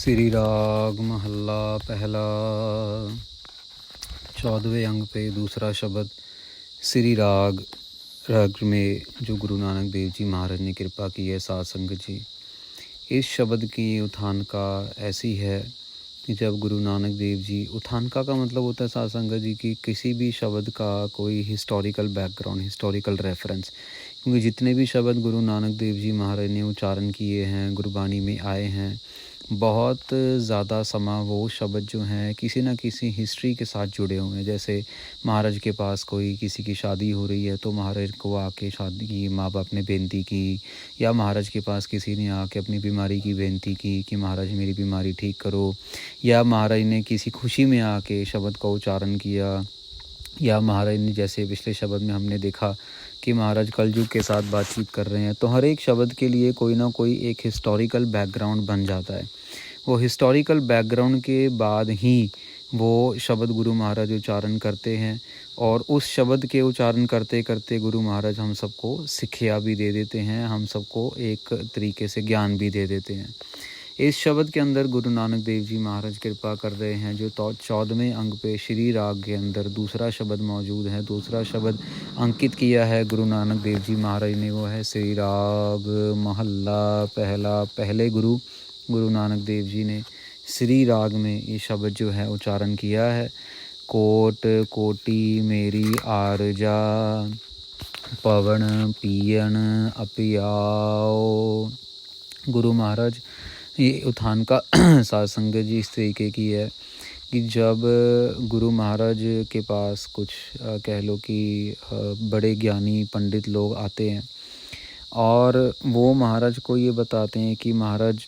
श्री राग महल्ला पहला। 14वें अंग पे दूसरा शब्द श्री राग। राग में जो गुरु नानक देव जी महाराज ने कृपा की है साध संगत जी, इस शब्द की उत्थानका ऐसी है कि जब गुरु नानक देव जी, उत्थानका का मतलब होता है साध संगत जी की किसी भी शब्द का कोई हिस्टोरिकल बैकग्राउंड, हिस्टोरिकल रेफरेंस। क्योंकि जितने भी शब्द गुरु नानक देव जी महाराज ने उच्चारण किए हैं, गुरबानी में आए हैं, बहुत ज़्यादा समय वो शब्द जो हैं किसी न किसी हिस्ट्री के साथ जुड़े हुए हैं। जैसे महाराज के पास कोई किसी की शादी हो रही है तो महाराज को आके शादी की माँ बाप ने बेनती की, या महाराज के पास किसी ने आके अपनी बीमारी की बेनती की कि महाराज मेरी बीमारी ठीक करो, या महाराज ने किसी खुशी में आके शब्द का उच्चारण किया, या महाराज ने जैसे पिछले शब्द में हमने देखा कि महाराज कलयुग के साथ बातचीत कर रहे हैं। तो हर एक शब्द के लिए कोई ना कोई एक हिस्टोरिकल बैकग्राउंड बन जाता है। वो हिस्टोरिकल बैकग्राउंड के बाद ही वो शब्द गुरु महाराज उच्चारण करते हैं, और उस शब्द के उच्चारण करते करते गुरु महाराज हम सबको शिक्षा भी दे देते हैं, हम सबको एक तरीके से ज्ञान भी दे देते हैं। इस शब्द के अंदर गुरु नानक देव जी महाराज कृपा कर रहे हैं। जो 14वें अंग पे श्री राग के अंदर दूसरा शब्द मौजूद है, दूसरा शब्द अंकित किया है गुरु नानक देव जी महाराज ने, वो है श्री राग महल्ला पहला। पहले गुरु नानक देव जी ने श्री राग में ये शब्द जो है उच्चारण किया है। कोट कोटि मेरी आरजा, पवन पियन अपियाओ। गुरु महाराज ये उत्थान का साध संगत जी इस तरीके की है कि जब गुरु महाराज के पास कुछ कह लो कि बड़े ज्ञानी पंडित लोग आते हैं और वो महाराज को ये बताते हैं कि महाराज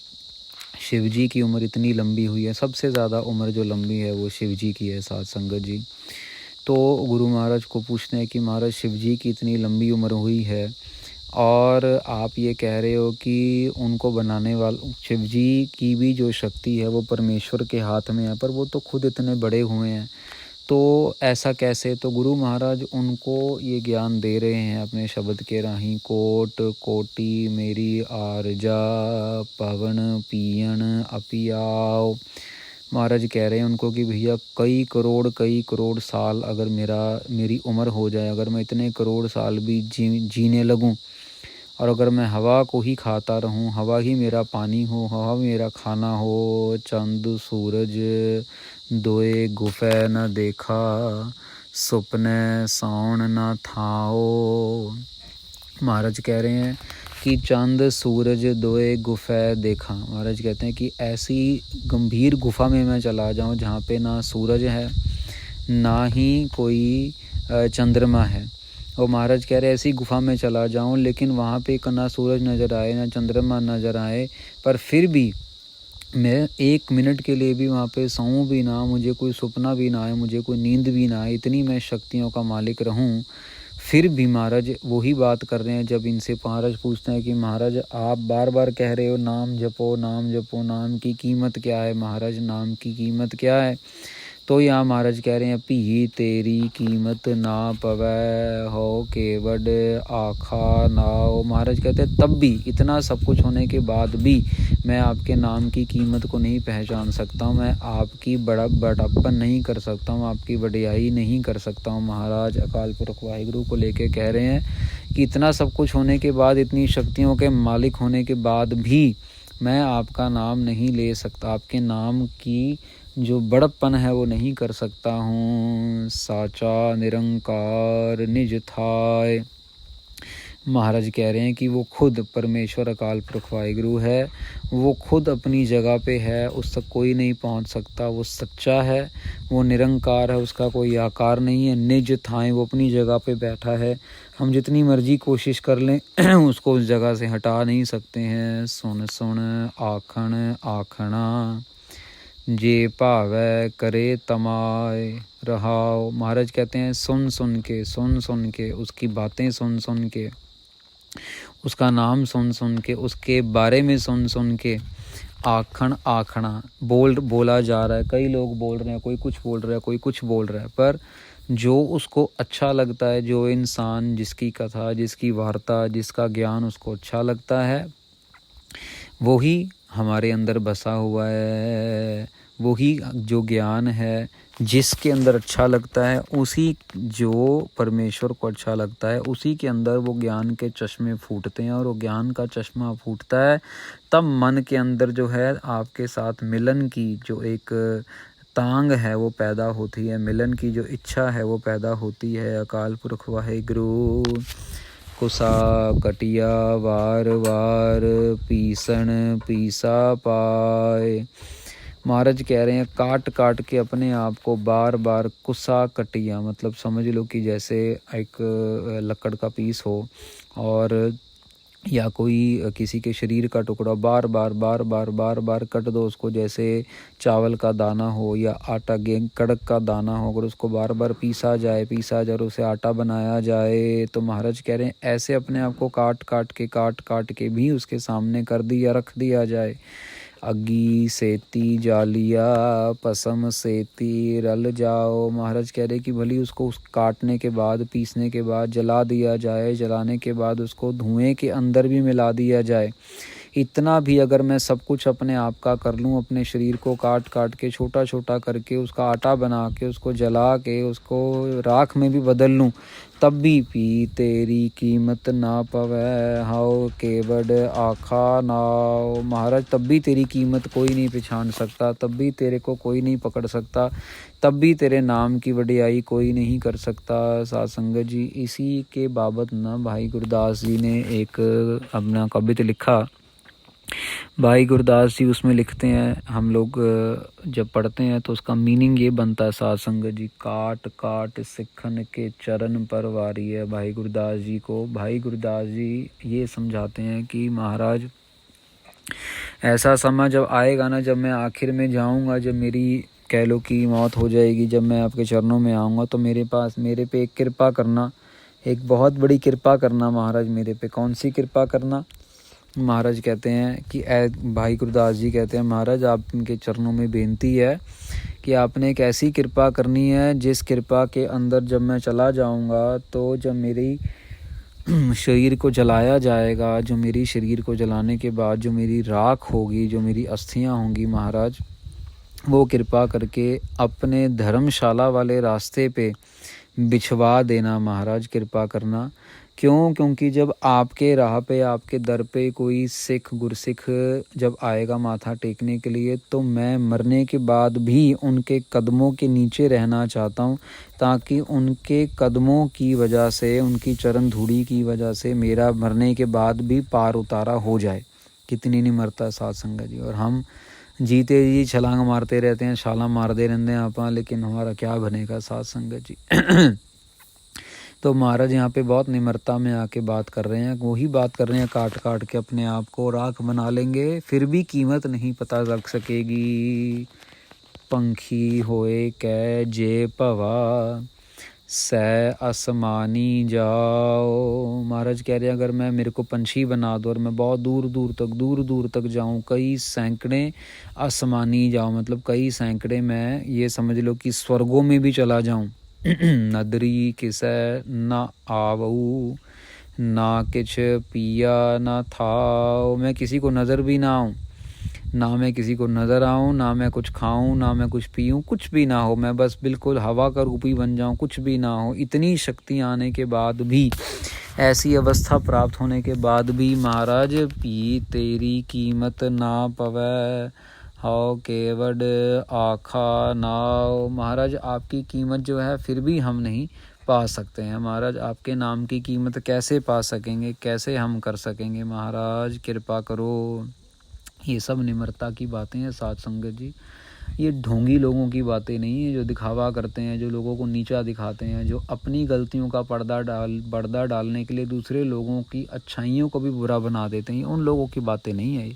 शिव जी की उम्र इतनी लंबी हुई है, सबसे ज़्यादा उम्र जो लंबी है वो शिव जी की है साध संगत जी। तो गुरु महाराज को पूछते हैं कि महाराज शिव जी की इतनी लंबी उम्र हुई है और आप ये कह रहे हो कि उनको बनाने वाले शिव जी की भी जो शक्ति है वो परमेश्वर के हाथ में है, पर वो तो खुद इतने बड़े हुए हैं, तो ऐसा कैसे? तो गुरु महाराज उनको ये ज्ञान दे रहे हैं अपने शब्द के राही। कोट कोटि मेरी आरजा, पवन पियन अपियाओ। महाराज कह रहे हैं उनको कि भैया कई करोड़ साल अगर मेरी उम्र हो जाए, अगर मैं इतने करोड़ साल भी जीने लगूं, और अगर मैं हवा को ही खाता रहूं, हवा ही मेरा पानी हो, हवा मेरा खाना हो, चंद सूरज दोए गुफे न देखा, सुपने साउन न थाओ। महाराज कह रहे हैं कि चंद सूरज दोए गुफे देखा। महाराज कहते हैं कि ऐसी गंभीर गुफा में मैं चला जाऊं जहाँ पे ना सूरज है ना ही कोई चंद्रमा है। और महाराज कह रहे ऐसी गुफा में चला जाऊं लेकिन वहाँ पे ना सूरज नज़र आए ना चंद्रमा नज़र आए, पर फिर भी मैं 1 मिनट के लिए भी वहाँ पे सोऊं भी ना, मुझे कोई सपना भी ना आए, मुझे कोई नींद भी ना आए, इतनी मैं शक्तियों का मालिक रहूं, फिर भी महाराज वही बात कर रहे हैं। जब इनसे महाराज पूछते हैं कि महाराज आप बार बार कह रहे हो नाम जपो नाम जपो, नाम की कीमत क्या है महाराज, नाम की कीमत क्या है? तो यहाँ महाराज कह रहे हैं पी तेरी कीमत ना पवै हो केवड आखा नाओ। महाराज कहते हैं तब भी, इतना सब कुछ होने के बाद भी मैं आपके नाम की कीमत को नहीं पहचान सकता हूँ, मैं आपकी बड़प्पन नहीं कर सकता हूँ, आपकी वडियाई नहीं कर सकता हूँ। महाराज अकाल पुरख वाहिगुरु को लेके कह रहे हैं कि इतना सब कुछ होने के बाद, इतनी शक्तियों के मालिक होने के बाद भी मैं आपका नाम नहीं ले सकता, आपके नाम की जो बड़प्पन है वो नहीं कर सकता हूँ। साचा निरंकार निज थाय। महाराज कह रहे हैं कि वो खुद परमेश्वर अकाल पुरख वाहिगुरु है, वो खुद अपनी जगह पे है, उस तक कोई नहीं पहुंच सकता, वो सच्चा है, वो निरंकार है, उसका कोई आकार नहीं है। निज थाय, वो अपनी जगह पे बैठा है, हम जितनी मर्जी कोशिश कर लें उसको उस जगह से हटा नहीं सकते हैं। सुन सुन आखण आखणा, जे भावै करे तमाय रहाओ। महाराज कहते हैं सुन सुन के, उसकी बातें सुन सुन के, उसका नाम सुन सुन के, उसके बारे में सुन सुन के, आखण आखणा बोला जा रहा है। कई लोग बोल रहे हैं, कोई कुछ बोल रहा है, कोई कुछ बोल रहा है, पर जो उसको अच्छा लगता है, जो इंसान जिसकी कथा, जिसकी वार्ता, जिसका ज्ञान उसको अच्छा लगता है, वो ही हमारे अंदर बसा हुआ है, वही जो ज्ञान है जिसके अंदर अच्छा लगता है, उसी जो परमेश्वर को अच्छा लगता है, उसी के अंदर वो ज्ञान के चश्मे फूटते हैं। और वो ज्ञान का चश्मा फूटता है तब मन के अंदर जो है आपके साथ मिलन की जो एक तांग है वो पैदा होती है, मिलन की जो इच्छा है वो पैदा होती है। अकाल पुरख वाहिगुरु कुसा कटिया वार वार पीसन पीसा पाए। महाराज कह रहे हैं काट काट के अपने आप को बार बार कुसा कटिया, मतलब समझ लो कि जैसे एक लकड़ का पीस हो और या कोई किसी के शरीर का टुकड़ा बार बार बार बार बार बार कट दो उसको, जैसे चावल का दाना हो या आटा गेहूं कड़क का दाना हो, अगर उसको बार बार पीसा जाए और उसे आटा बनाया जाए, तो महाराज कह रहे हैं ऐसे अपने आप को काट काट के भी उसके सामने रख दिया जाए। अग्गी सेती जालिया पसम सेती रल जाओ। महाराज कह रहे कि भली उसको उस काटने के बाद पीसने के बाद जला दिया जाए, जलाने के बाद उसको धुएं के अंदर भी मिला दिया जाए, इतना भी अगर मैं सब कुछ अपने आप का कर लूँ, अपने शरीर को काट काट के छोटा छोटा करके उसका आटा बना के उसको जला के उसको राख में भी बदल लूँ, तब भी पी तेरी कीमत ना पवै हाओ केवड आखा नाओ। महाराज तब भी तेरी कीमत कोई नहीं पहचान सकता, तब भी तेरे को कोई नहीं पकड़ सकता, तब भी तेरे नाम की वडियाई कोई नहीं कर सकता। साध संगत जी, इसी के बाबत ना भाई गुरदास जी ने एक अपना कविता लिखा। भाई गुरदास जी उसमें लिखते हैं, हम लोग जब पढ़ते हैं तो उसका मीनिंग ये बनता है साध संगत जी, काट काट सिखन के चरण पर वारी है। भाई गुरदास जी को भाई गुरदास जी ये समझाते हैं कि महाराज ऐसा समय जब आएगा ना, जब मैं आखिर में जाऊंगा, जब मेरी कह लो कि मौत हो जाएगी, जब मैं आपके चरणों में आऊँगा, तो मेरे पे एक कृपा करना, एक बहुत बड़ी कृपा करना महाराज मेरे पे। कौन सी कृपा करना? महाराज कहते हैं कि भाई गुरदास जी कहते हैं महाराज आपके चरणों में बेनती है कि आपने एक ऐसी कृपा करनी है जिस कृपा के अंदर जब मैं चला जाऊंगा, तो जब मेरी शरीर को जलाया जाएगा, जो मेरी शरीर को जलाने के बाद जो मेरी राख होगी, जो मेरी अस्थियां होंगी, महाराज वो कृपा करके अपने धर्मशाला वाले रास्ते पे बिछवा देना। महाराज कृपा करना। क्यों? क्योंकि जब आपके राह पे आपके दर पे कोई सिख गुरसिख जब आएगा माथा टेकने के लिए, तो मैं मरने के बाद भी उनके कदमों के नीचे रहना चाहता हूँ, ताकि उनके कदमों की वजह से, उनकी चरण धूड़ी की वजह से मेरा मरने के बाद भी पार उतारा हो जाए। कितनी नहीं मरता साध संगत जी, और हम जीते जी छलांग मारते रहते हैं, छाला मारते रहते हैं आप, लेकिन हमारा क्या बनेगा साध संगत जी। तो महाराज यहाँ पे बहुत निम्रता में आके बात कर रहे हैं, वही बात कर रहे हैं, काट काट के अपने आप को राख बना लेंगे, फिर भी कीमत नहीं पता लग सकेगी। पंखी होए कै जे भवा सै आसमानी जाओ। महाराज कह रहे हैं अगर मैं मेरे को पंछी बना दो और मैं बहुत दूर दूर तक जाऊं, कई सैकड़े आसमानी जाऊं, मतलब कई सैकड़े, मैं ये समझ लो कि स्वर्गों में भी चला जाऊं। नदरी किसै न आवऊ ना किछ पिया न थाओ। मैं किसी को नज़र भी ना आऊँ, ना मैं किसी को नज़र आऊँ, ना मैं कुछ खाऊं, ना मैं कुछ पीऊँ, कुछ भी ना हो, मैं बस बिल्कुल हवा का रूप ही बन जाऊँ, कुछ भी ना हो। इतनी शक्ति आने के बाद भी, ऐसी अवस्था प्राप्त होने के बाद भी महाराज पी तेरी कीमत ना पवै हाओ केवड आखा नाओ। महाराज आपकी कीमत जो है फिर भी हम नहीं पा सकते हैं। महाराज आपके नाम की कीमत कैसे पा सकेंगे, कैसे हम कर सकेंगे? महाराज कृपा करो। ये सब निम्रता की बातें हैं साध संगत जी, ये ढोंगी लोगों की बातें नहीं है जो दिखावा करते हैं, जो लोगों को नीचा दिखाते हैं, जो अपनी गलतियों का पर्दा डालने के लिए दूसरे लोगों की अच्छाइयों को भी बुरा बना देते हैं। उन लोगों की बातें नहीं है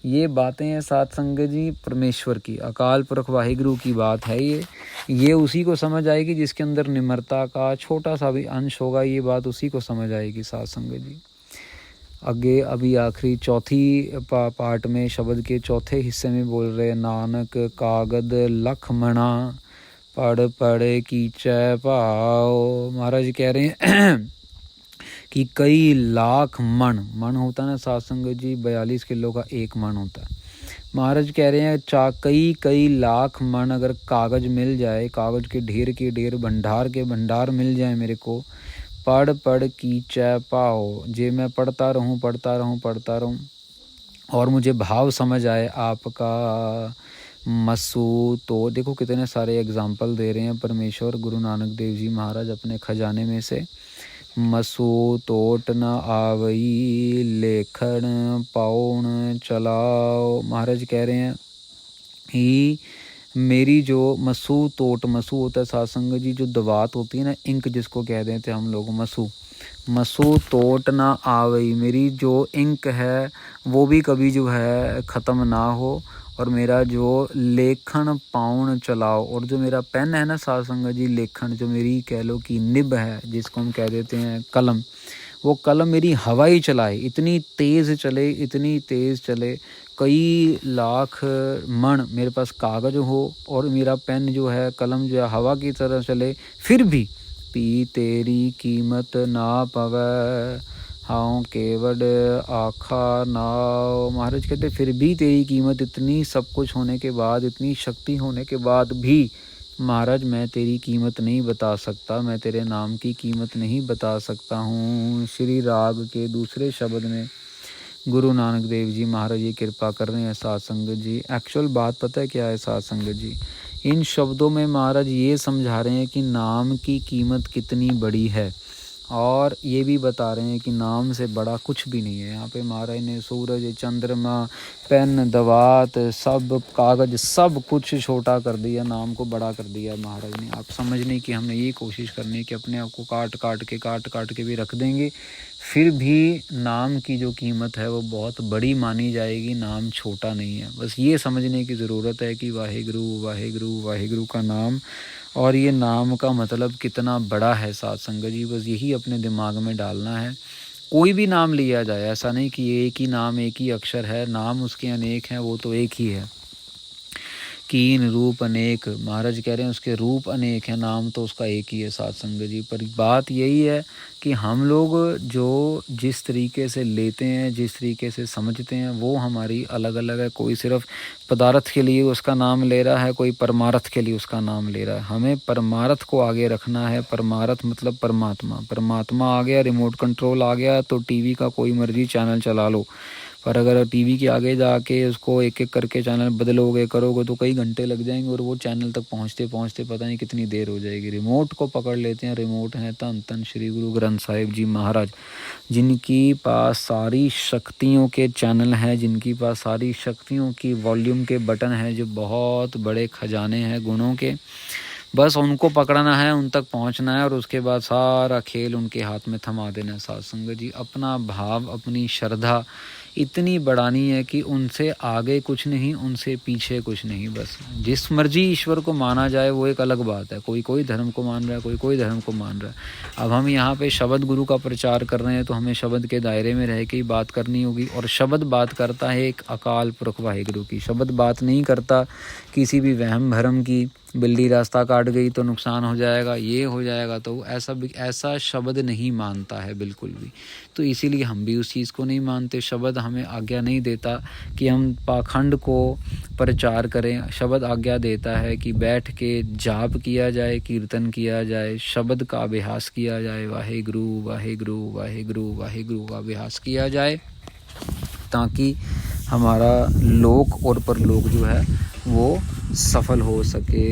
ये बातें हैं साध संगत जी परमेश्वर की, अकाल पुरख वाहिगुरु की बात है ये उसी को समझ आएगी जिसके अंदर निम्रता का छोटा सा भी अंश होगा। ये बात उसी को समझ आएगी साध संगत जी। आगे अभी आखिरी चौथी पार्ट में शब्द के चौथे हिस्से में बोल रहे, नानक कागद लखमणा पढ़ पढ़ कीचै भाओ। महाराज कह रहे हैं कि कई लाख मन होता है ना साध संगत जी, 42 किलो का एक मन होता है। महाराज कह रहे हैं कई कई लाख मन अगर कागज़ मिल जाए, कागज़ के ढेर भंडार के भंडार मिल जाए मेरे को, पढ़ पढ़ कीचै पाओ, जे मैं पढ़ता रहूं और मुझे भाव समझ आए आपका मसू। तो देखो कितने सारे एग्जाम्पल दे रहे हैं परमेश्वर गुरु नानक देव जी महाराज अपने खजाने में से। मसू तोट न आवई, लेखन पाउन चलाओ। महाराज कह रहे हैं कि मेरी जो मसू होता है सासंग जी, जो दवात होती है ना, इंक जिसको कह देते हैं हम लोग, मसू तोट ना आवई, मेरी जो इंक है वो भी कभी जो है ख़त्म ना हो, और मेरा जो लेखन पाउन चलाओ, और जो मेरा पेन है ना सासंग जी, लेखन जो मेरी कह लो कि निब है, जिसको हम कह देते हैं कलम, वो कलम मेरी हवा ही चलाए, इतनी तेज़ चले, कई लाख मन मेरे पास कागज़ हो और मेरा पेन जो है, कलम जो है हवा की तरह चले, फिर भी पी तेरी कीमत ना पवै, हाँ केवड आखा नाव। महाराज कहते फिर भी तेरी कीमत, इतनी सब कुछ होने के बाद, इतनी शक्ति होने के बाद भी महाराज मैं तेरी कीमत नहीं बता सकता, मैं तेरे नाम की कीमत नहीं बता सकता हूँ। श्री राग के दूसरे शब्द में गुरु नानक देव जी महाराज ये कृपा कर रहे हैं साध संगत जी। एक्चुअल बात पता है क्या है साध संगत जी, इन शब्दों में महाराज ये समझा रहे हैं कि नाम की कीमत कितनी बड़ी है, और ये भी बता रहे हैं कि नाम से बड़ा कुछ भी नहीं है। यहाँ पे महाराज ने सूरज, चंद्रमा, पेन, दवात, सब कागज़, सब कुछ छोटा कर दिया, नाम को बड़ा कर दिया महाराज ने। आप समझने की हमने ये कोशिश करनी है कि अपने आप को काट के भी रख देंगे, फिर भी नाम की जो कीमत है वो बहुत बड़ी मानी जाएगी, नाम छोटा नहीं है। बस ये समझने की ज़रूरत है कि वाहेगुरु वाहेगुरु वाहेगुरु का नाम, और ये नाम का मतलब कितना बड़ा है साध संगत जी, बस यही अपने दिमाग में डालना है। कोई भी नाम लिया जाए, ऐसा नहीं कि एक ही नाम, एक ही अक्षर है, नाम उसके अनेक हैं, वो तो एक ही है। कीन रूप अनेक, महाराज कह रहे हैं उसके रूप अनेक हैं, नाम तो उसका एक ही है साध संगत जी। पर बात यही है कि हम लोग जो जिस तरीके से लेते हैं, जिस तरीके से समझते हैं, वो हमारी अलग अलग है। कोई सिर्फ पदार्थ के लिए उसका नाम ले रहा है, कोई परमार्थ के लिए उसका नाम ले रहा है। हमें परमार्थ को आगे रखना है। परमार्थ मतलब परमात्मा आ गया, रिमोट कंट्रोल आ गया तो टीवी का कोई मर्जी चैनल चला लो, पर अगर टीवी के आगे जाके उसको एक एक करके चैनल बदलोगे करोगे तो कई घंटे लग जाएंगे, और वो चैनल तक पहुँचते पता नहीं कितनी देर हो जाएगी। रिमोट को पकड़ लेते हैं, रिमोट हैं धन धन श्री गुरु ग्रंथ साहिब जी महाराज, जिनकी पास सारी शक्तियों के चैनल हैं, जिनकी पास सारी शक्तियों की वॉल्यूम के बटन हैं, जो बहुत बड़े खजाने हैं गुणों के। बस उनको पकड़ना है, उन तक पहुंचना है, और उसके बाद सारा खेल उनके हाथ में थमा देना है। साध संगत जी अपना भाव, अपनी श्रद्धा इतनी बढ़ानी है कि उनसे आगे कुछ नहीं, उनसे पीछे कुछ नहीं। बस जिस मर्जी ईश्वर को माना जाए वो एक अलग बात है, कोई धर्म को मान रहा है, कोई धर्म को मान रहा है। अब हम यहाँ पे शब्द गुरु का प्रचार कर रहे हैं तो हमें शब्द के दायरे में रह के ही बात करनी होगी, और शब्द बात करता है एक अकाल पुरख वाहिगुरु की। शब्द बात नहीं करता किसी भी वहम भरम की, बिल्ली रास्ता काट गई तो नुकसान हो जाएगा, ये हो जाएगा, तो ऐसा शब्द नहीं मानता है बिल्कुल भी। तो इसीलिए हम भी उस चीज़ को नहीं मानते। शब्द हमें आज्ञा नहीं देता कि हम पाखंड को प्रचार करें। शब्द आज्ञा देता है कि बैठ के जाप किया जाए, कीर्तन किया जाए, शब्द का अभ्यास किया जाए, वाहेगुरु वाहेगुरु वाहेगुरु वाहेगुरु का अभ्यास किया जाए, ताकि हमारा लोक और परलोक जो है वो सफल हो सके।